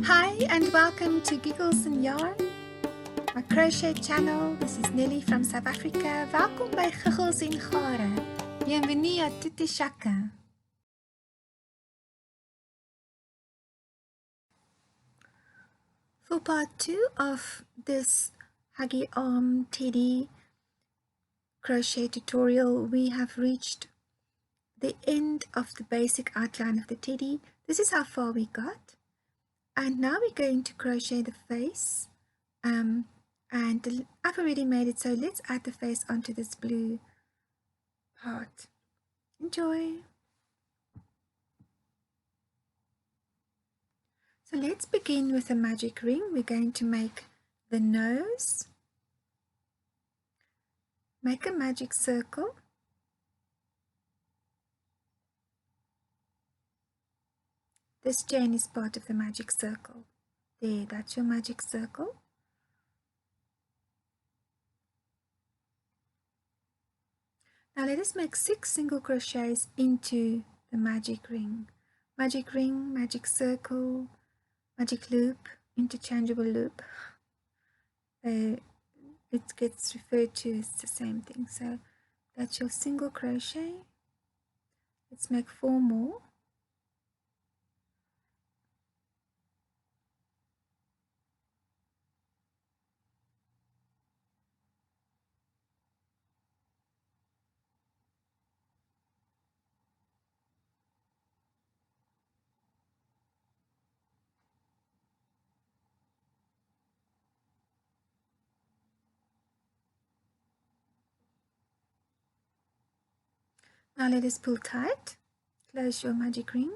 Hi and welcome to Giggles and Yarn, my crochet channel. This is Nelly from South Africa. Welkom by Giggles en Gare. Bienvenue à toutes et chacun. For part 2 of this huggy-arm teddy crochet tutorial, we have reached the end of the basic outline of the teddy. This is how far we got. And now we're going to crochet the face, and I've already made it, so let's add the face onto this blue part. Enjoy! So let's begin with a magic ring. We're going to make the nose, make a magic circle, this chain is part of the magic circle. There, that's your magic circle. Now let us make 6 single crochets into the magic ring. Magic ring, magic circle, magic loop, interchangeable loop. It gets referred to as the same thing. So that's your single crochet. Let's make 4 more. Now let us pull tight, close your magic ring.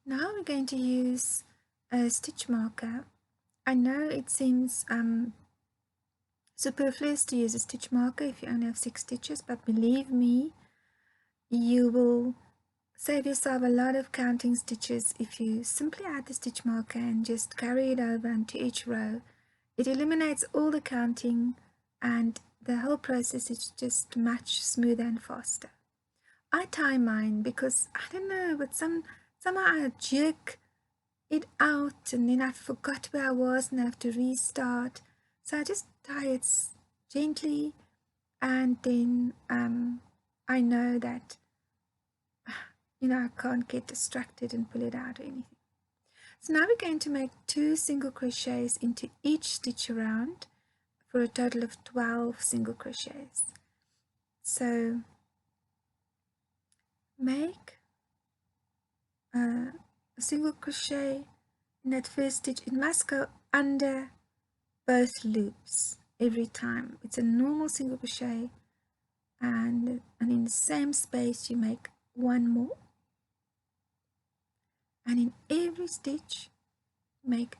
Now we're going to use a stitch marker. I know it seems superfluous to use a stitch marker if you only have 6 stitches, but believe me, you will save yourself a lot of counting stitches if you simply add the stitch marker and just carry it over into each row. It eliminates all the counting and the whole process is just much smoother and faster. I tie mine because, I don't know, but somehow I jerk it out and then I forgot where I was and I have to restart. So I just tie it gently and then I know that, I can't get distracted and pull it out or anything. So now we're going to make 2 single crochets into each stitch around for a total of 12 single crochets. So make a single crochet in that first stitch. It must go under both loops every time. It's a normal single crochet, and in the same space you make 1 more, and in every stitch make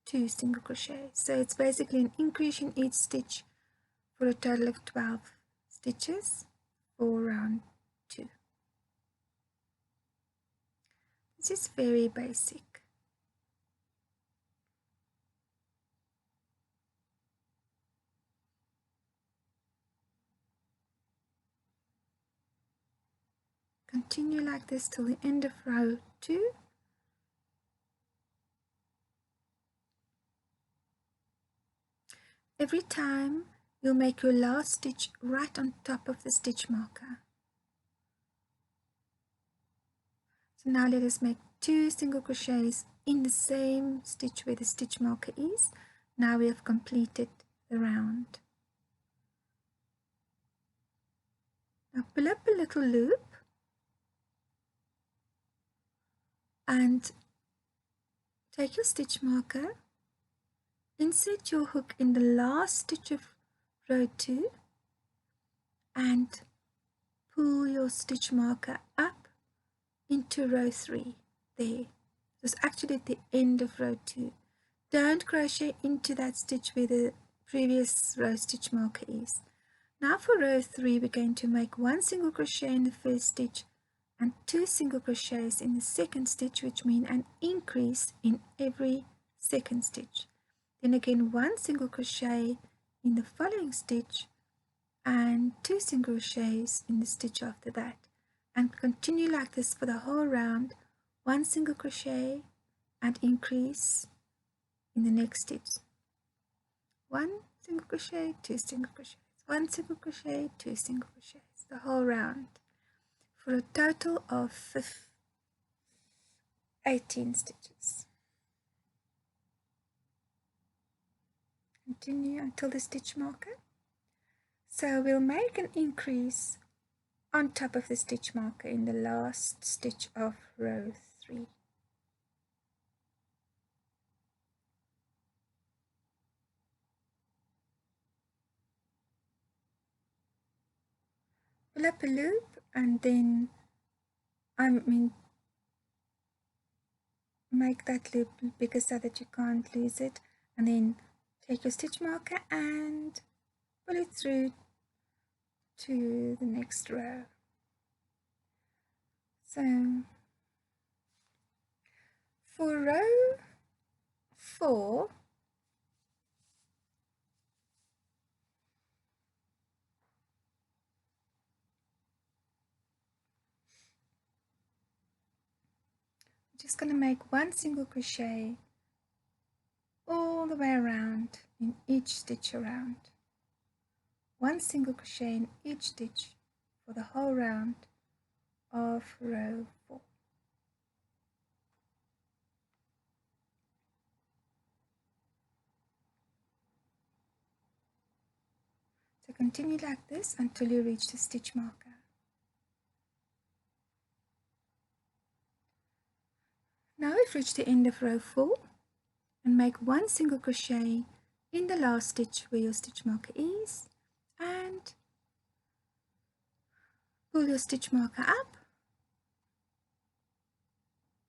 2 single crochets. So it's basically an increase in each stitch for a total of 12 stitches for round 2. This is very basic. Continue like this till the end of row 2. Every time you'll make your last stitch right on top of the stitch marker. So now let us make 2 single crochets in the same stitch where the stitch marker is. Now we have completed the round. Now pull up a little loop and take your stitch marker, insert your hook in the last stitch of row 2 and pull your stitch marker up into row 3. There. It's actually at the end of row 2. Don't crochet into that stitch where the previous row stitch marker is. Now for row 3 we're going to make 1 single crochet in the first stitch and 2 single crochets in the second stitch, which mean an increase in every second stitch. Then again 1 single crochet in the following stitch and 2 single crochets in the stitch after that, and continue like this for the whole round 1 single crochet and increase in the next stitch. 1 single crochet, 2 single crochets, 1 single crochet, 2 single crochets, the whole round for a total of 18 stitches. Continue until the stitch marker. So we'll make an increase on top of the stitch marker in the last stitch of row 3. Pull up a loop and then make that loop bigger so that you can't lose it, and then take your stitch marker and pull it through to the next row. So for row 4, I'm just going to make 1 single crochet all the way around in each stitch around. 1 single crochet in each stitch for the whole round of row 4. So continue like this until you reach the stitch marker. Now we've reached the end of row 4 and make 1 single crochet in the last stitch where your stitch marker is and pull your stitch marker up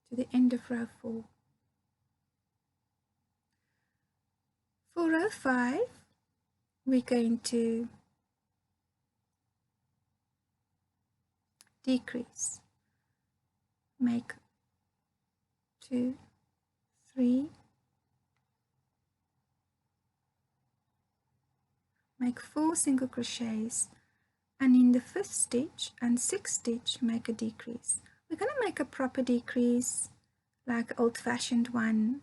to the end of row 4. For row 5, we're going to decrease. Make 2, 3, make 4 single crochets, and in the 5th stitch and 6th stitch make a decrease. We're going to make a proper decrease, like old-fashioned one.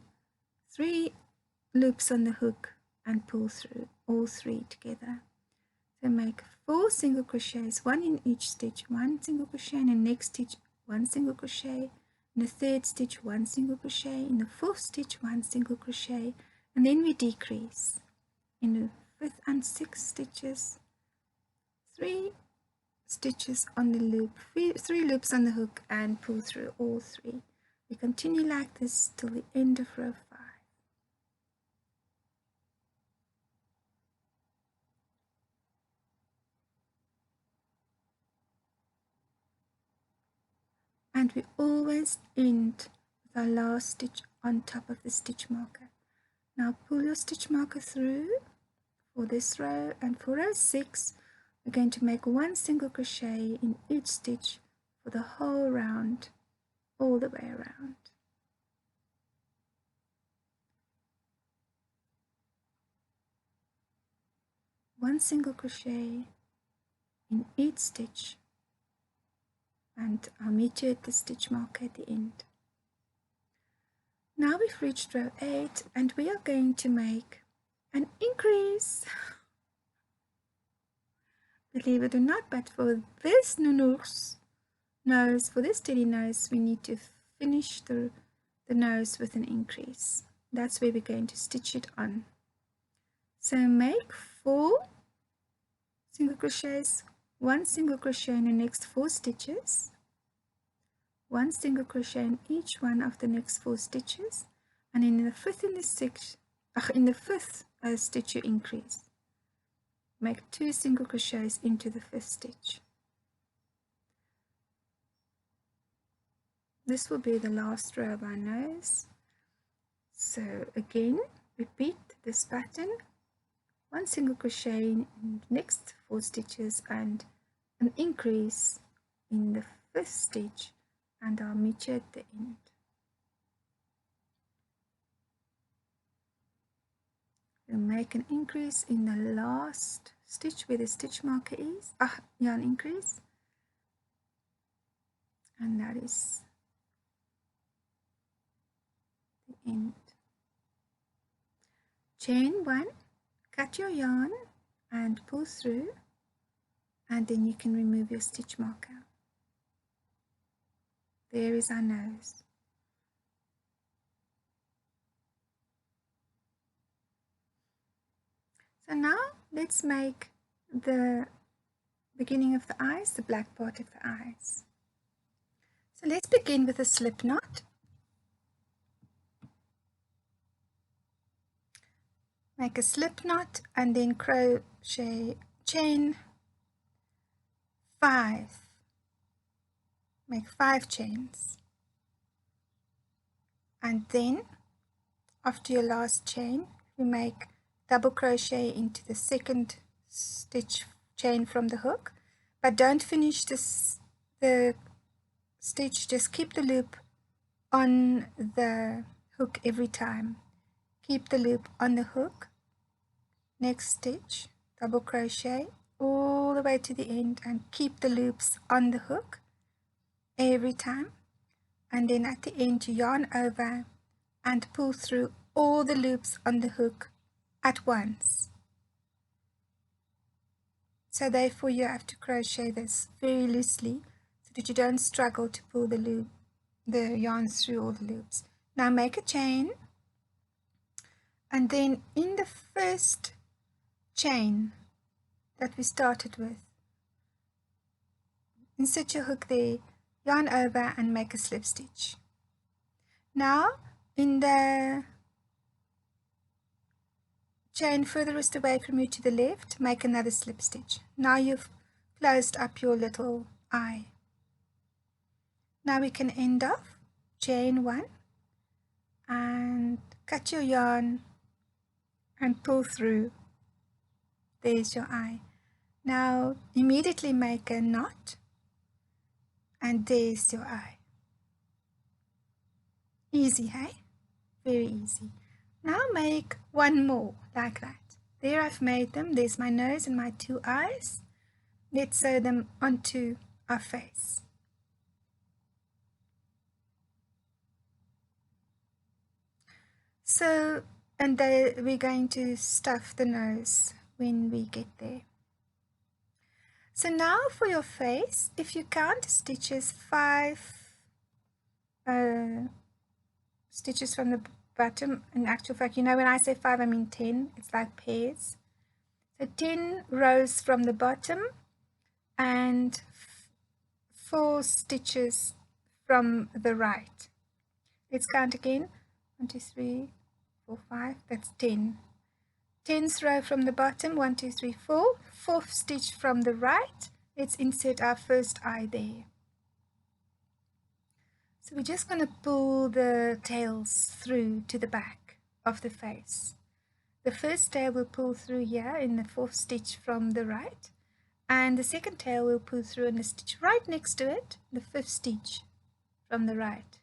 3 loops on the hook and pull through all 3 together. So make 4 single crochets, 1 in each stitch, 1 single crochet in the next stitch, 1 single crochet, in the 3rd stitch 1 single crochet, in the 4th stitch 1 single crochet, and then we decrease. In the 5th and 6th stitches, 3 stitches on the loop, 3 loops on the hook, and pull through all 3. We continue like this till the end of row 5. And we always end with our last stitch on top of the stitch marker. Now pull your stitch marker through for this row, and for row 6 we're going to make 1 single crochet in each stitch for the whole round, all the way around. One single crochet in each stitch, and I'll meet you at the stitch marker at the end. Now we've reached row 8 and we are going to make an increase. Believe it or not, but for this nose, for this teddy nose, we need to finish the nose with an increase. That's where we're going to stitch it on. So make 4 single crochets, 1 single crochet in the next 4 stitches, 1 single crochet in each one of the next 4 stitches, and in the 5th and the 6th, in the 5th stitch you increase. Make 2 single crochets into the 5th stitch. This will be the last row of our nose. So again, repeat this pattern. 1 single crochet in the next 4 stitches and an increase in the 5th stitch, and I'll meet you at the end. We'll make an increase in the last stitch where the stitch marker is, yarn increase, and that is end. Chain 1, cut your yarn and pull through, and then you can remove your stitch marker. There is our nose. So now let's make the beginning of the eyes, the black part of the eyes. So let's begin with a slip knot. Make a slip knot and then crochet, chain 5. Make 5 chains. And then after your last chain, you make double crochet into the second stitch chain from the hook, but don't finish the stitch, just keep the loop on the hook every time. Keep the loop on the hook. Next stitch, double crochet all the way to the end and keep the loops on the hook every time, and then at the end you yarn over and pull through all the loops on the hook at once. So therefore you have to crochet this very loosely so that you don't struggle to pull the yarn through all the loops. Now make a chain, and then in the first chain that we started with, insert your hook there, yarn over and make a slip stitch. Now in the chain furthest away from you to the left, make another slip stitch. Now you've closed up your little eye. Now we can end off, chain 1 and cut your yarn and pull through. There's your eye. Now immediately make a knot and there's your eye. Easy, hey? Very easy. Now make one more like that. There I've made them. There's my nose and my 2 eyes. Let's sew them onto our face. So, and we're going to stuff the nose when we get there. So now for your face, if you count stitches, 5 stitches from the bottom. In actual fact, you know, when I say 5 I mean 10. It's like pairs. So 10 rows from the bottom and 4 stitches from the right. Let's count again. 1, 2, 3, 4, 5. That's 10. 10th row from the bottom, 1, 2, 3, 4. 4th stitch from the right. Let's insert our first eye there. So we're just going to pull the tails through to the back of the face. The first tail will pull through here in the 4th stitch from the right, and the second tail will pull through in the stitch right next to it, the 5th stitch from the right.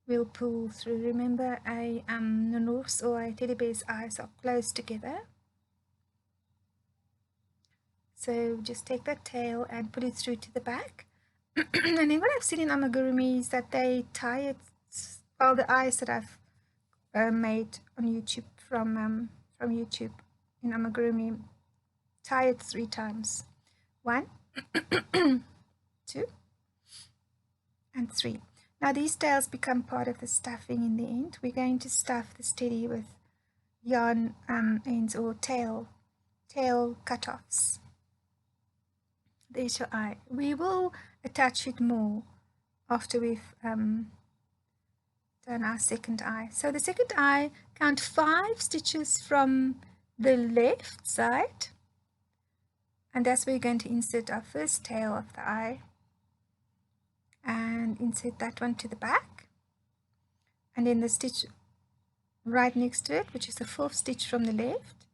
We'll pull through. Remember, a nounours or a teddy bear's eyes are close together. So just take that tail and pull it through to the back. And then what I've seen in amigurumi is that they tie it, all the eyes that I've made on YouTube from YouTube in amigurumi, tie it 3 times. 1, 2, and 3. Now these tails become part of the stuffing in the end. We're going to stuff this teddy with yarn ends or tail cut-offs. There's your eye. We will attach it more after we've done our second eye. So the second eye, count 5 stitches from the left side, and that's where we're going to insert our first tail of the eye, and insert that one to the back, and then the stitch right next to it, which is the 4th stitch from the left,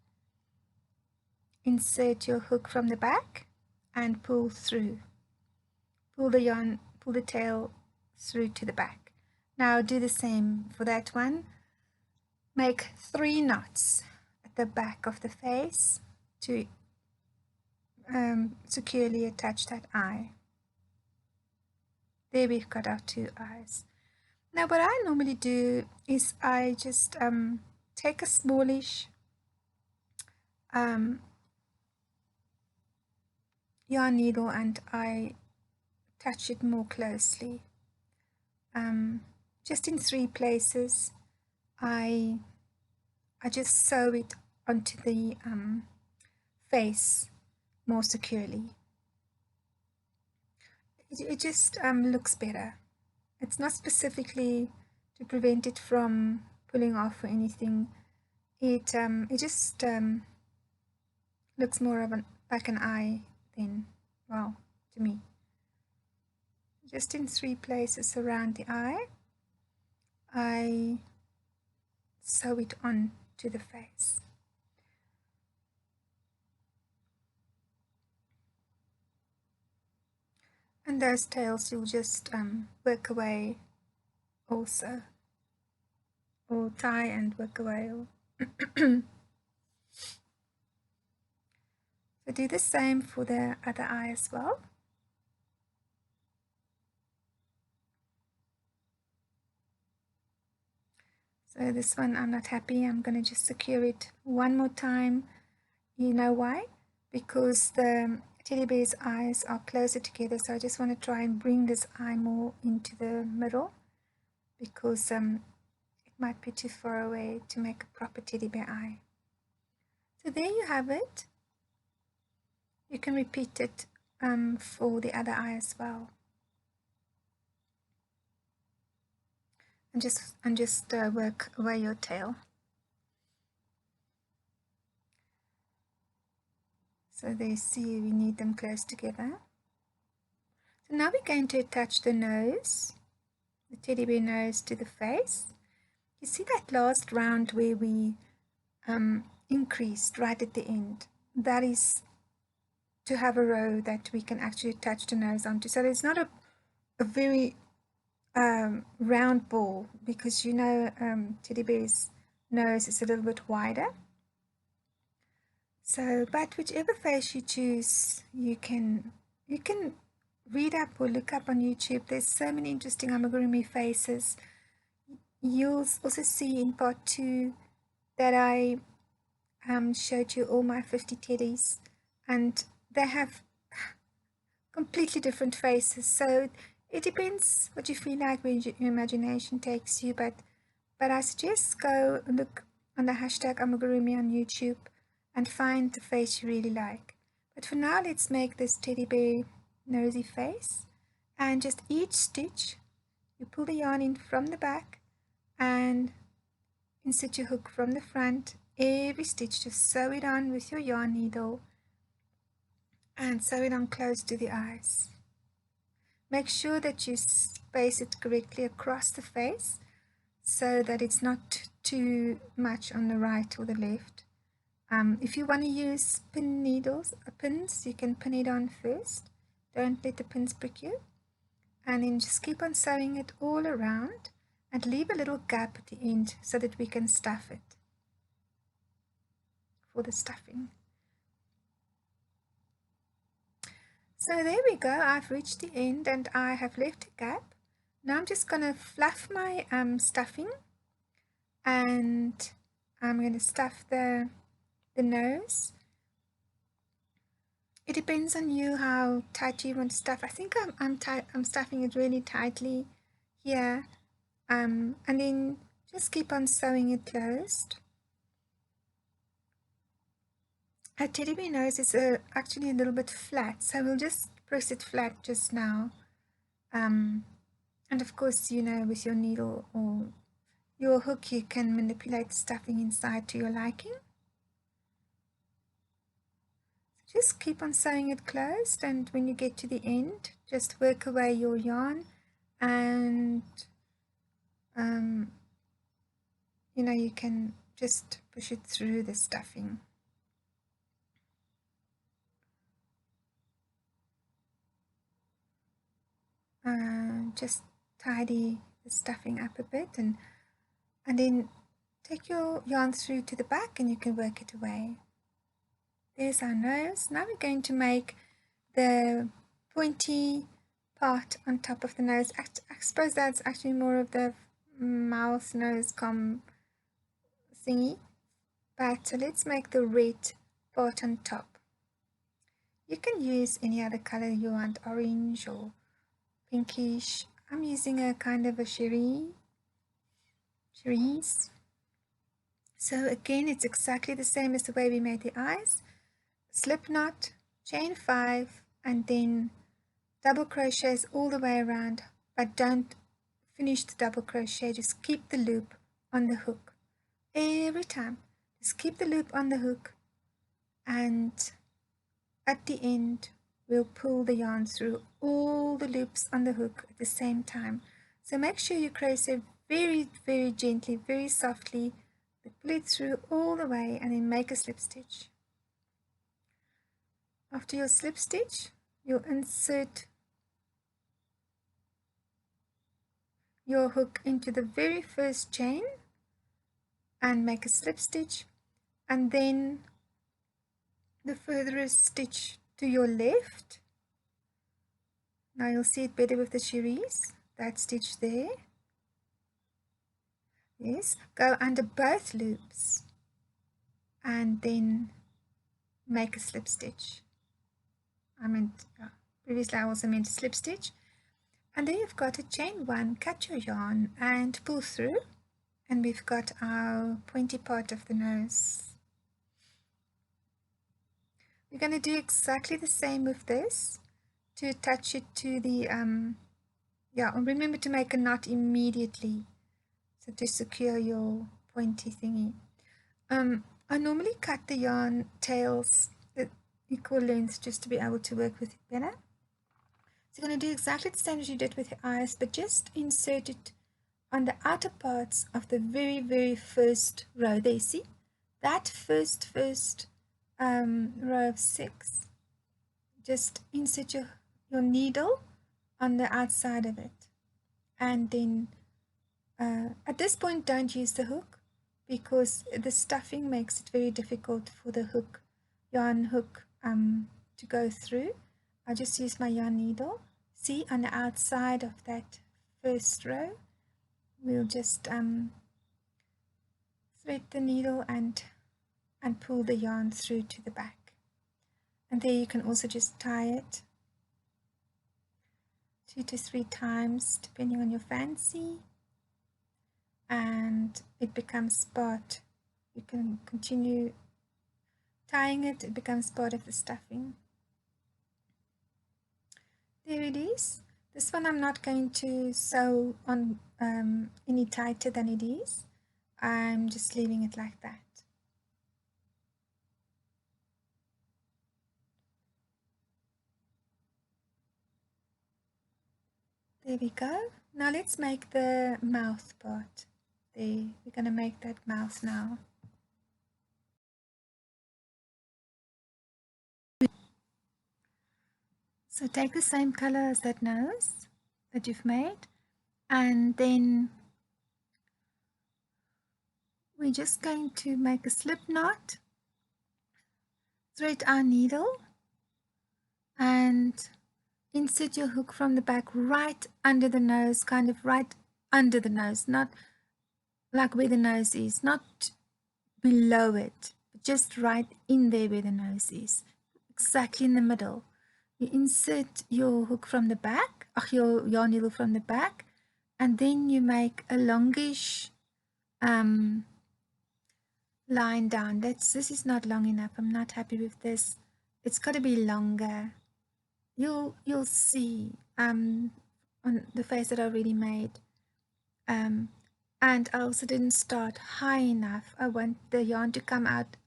insert your hook from the back and pull through. Pull the yarn, pull the tail through to the back. Now do the same for that one. Make 3 knots at the back of the face to securely attach that eye. There we've got our 2 eyes. Now what I normally do is I just take a smallish yarn needle and I touch it more closely. Just in 3 places. I just sew it onto the face more securely. It just looks better. It's not specifically to prevent it from pulling off or anything. It just looks more of like an eye then, well, to me. Just in 3 places around the eye, I sew it on to the face. And those tails you'll just work away also, or tie and work away. So do the same for the other eye as well. So this one I'm not happy. I'm going to just secure it one more time. You know why? Because the teddy bear's eyes are closer together, so I just want to try and bring this eye more into the middle, because it might be too far away to make a proper teddy bear eye. So there you have it. You can repeat it for the other eye as well. And just work away your tail. So they see we need them close together. So now we're going to attach the nose, the teddy bear nose, to the face. You see that last round where we increased right at the end? That is to have a row that we can actually attach the nose onto. So it's not a very round ball, because you know teddy bear's nose is a little bit wider. So, but whichever face you choose, you can read up or look up on YouTube. There's so many interesting amigurumi faces. You'll also see in part 2 that I showed you all my 50 teddies, and they have completely different faces. So it depends what you feel like, where your imagination takes you. But I suggest go look on the hashtag Amigurumi on YouTube and find the face you really like. But for now, let's make this teddy bear nosy face. And just each stitch, you pull the yarn in from the back and insert your hook from the front. Every stitch, just sew it on with your yarn needle and sew it on close to the eyes. Make sure that you space it correctly across the face so that it's not too much on the right or the left. If you want to use pin needles, pins, you can pin it on first. Don't let the pins prick you. And then just keep on sewing it all around and leave a little gap at the end so that we can stuff it for the stuffing. So there we go. I've reached the end and I have left a gap. Now I'm just going to fluff my stuffing, and I'm going to stuff the nose. It depends on you how tight you want to stuff. I think I'm stuffing it really tightly here, and then just keep on sewing it closed. Our teddy bear nose is actually a little bit flat, so we'll just press it flat just now. And of course, you know, with your needle or your hook, you can manipulate the stuffing inside to your liking. Just keep on sewing it closed, and when you get to the end, just work away your yarn, and you know, you can just push it through the stuffing. Just tidy the stuffing up a bit, and then take your yarn through to the back and you can work it away. There's our nose. Now we're going to make the pointy part on top of the nose. I suppose that's actually more of the mouth nose comb thingy, but let's make the red part on top. You can use any other color you want, orange or pinkish. I'm using a kind of a cerise. So again, it's exactly the same as the way we made the eyes. Slip knot, chain 5, and then double crochets all the way around, but don't finish the double crochet. Just keep the loop on the hook every time. Just keep the loop on the hook, and at the end we'll pull the yarn through all the loops on the hook at the same time. So make sure you crochet very, very gently, very softly, pull it through all the way, and then make a slip stitch. After your slip stitch, you'll insert your hook into the very first chain and make a slip stitch, and then the furthest stitch to your left. Now you'll see it better with the cerise, that stitch there. Yes, go under both loops and then make a slip stitch. Previously I also meant a slip stitch. And then you've got a chain 1, cut your yarn and pull through, and we've got our pointy part of the nose. We're going to do exactly the same with this to attach it to the, remember to make a knot immediately, so to secure your pointy thingy. I normally cut the yarn tails at equal length just to be able to work with it better. So you're going to do exactly the same as you did with your eyes, but just insert it on the outer parts of the very, very first row. There, see? That first row of 6. Just insert your needle on the outside of it. And then at this point, don't use the hook, because the stuffing makes it very difficult for the hook, yarn hook, to go through. I'll just use my yarn needle. See, on the outside of that first row, we'll just thread the needle and pull the yarn through to the back. And there you can also just tie it 2 to 3 times depending on your fancy, and it becomes part. You can continue tying it, it becomes part of the stuffing. There it is. This one I'm not going to sew on any tighter than it is. I'm just leaving it like that. There we go. Now let's make the mouth part. There, we're going to make that mouth now. So take the same color as that nose that you've made, and then we're just going to make a slip knot, thread our needle, and insert your hook from the back right under the nose, kind of right under the nose, not like where the nose is, not below it, but just right in there where the nose is, exactly in the middle. You insert your hook from the back, your yarn needle from the back, and then you make a longish line down. This is not long enough. I'm not happy with this. It's got to be longer. You'll see on the face that I already made. And I also didn't start high enough. I want the yarn to come out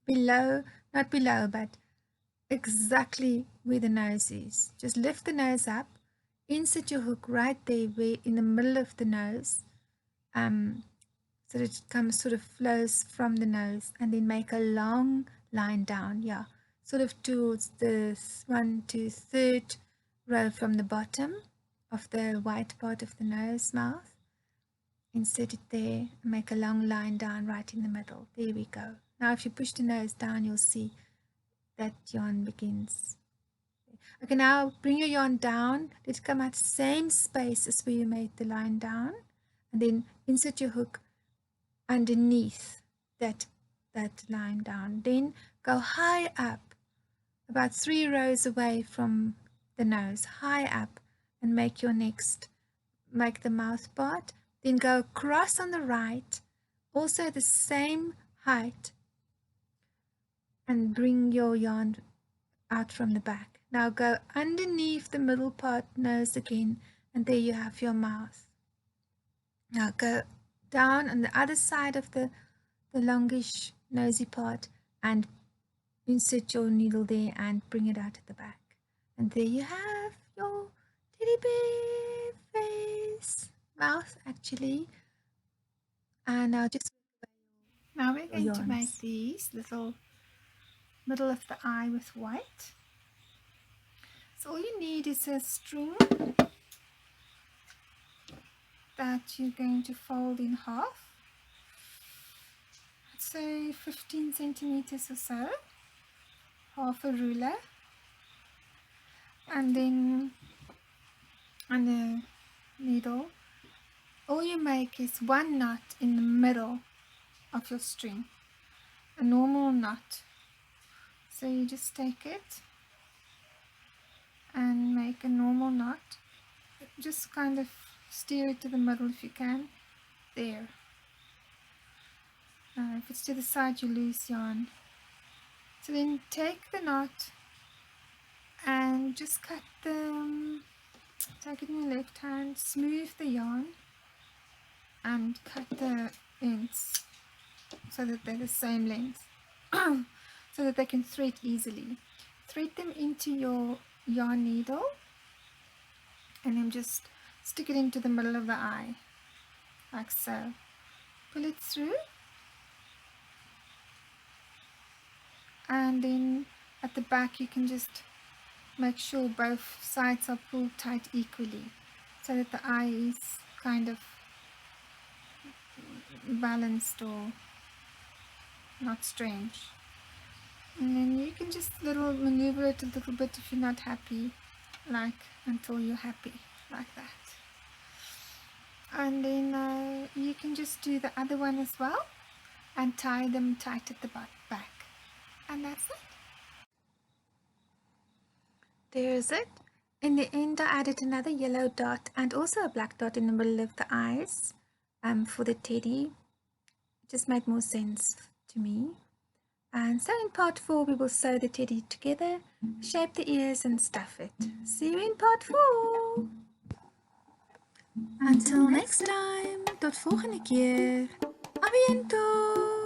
below, not below, but exactly where the nose is. Just lift the nose up, insert your hook right there where in the middle of the nose, so that it comes sort of flows from the nose, and then make a long line down, sort of towards the 1 to 3rd row from the bottom of the white part of the nose mouth. Insert it there and make a long line down right in the middle. There we go. Now if you push the nose down, you'll see that yarn begins. Okay, now bring your yarn down. Let it come out the same space as where you made the line down, and then insert your hook underneath that line down. Then go high up, about 3 rows away from the nose, high up, and make the mouth part. Then go across on the right, also the same height, and bring your yarn out from the back. Now go underneath the middle part nose again, and there you have your mouth. Now go down on the other side of the longish nosy part and insert your needle there and bring it out at the back. And there you have your teddy bear face, mouth actually. And now we're going to make these little middle of the eye with white. So all you need is a string that you're going to fold in half, say 15 centimeters or so, half a ruler, and then on the needle all you make is one knot in the middle of your string, a normal knot. So you just take it and make a normal knot, just kind of steer it to the middle if you can, there. If it's to the side you lose yarn. So then take the knot and just cut take it in your left hand, smooth the yarn and cut the ends so that they're the same length so that they can thread easily. Thread them into your yarn needle and then just stick it into the middle of the eye like so. Pull it through, and then at the back you can just make sure both sides are pulled tight equally so that the eye is kind of balanced or not strange. And then you can just maneuver it a little bit if you're not happy, like until you're happy, like that. And then you can just do the other one as well and tie them tight at the back, and that's it. There's it. In the end I added another yellow dot and also a black dot in the middle of the eyes for the teddy. It just made more sense to me. And so in part 4 we will sew the teddy together, shape the ears and stuff it. See you in part 4. Until next time, tot volgende keer. A biento!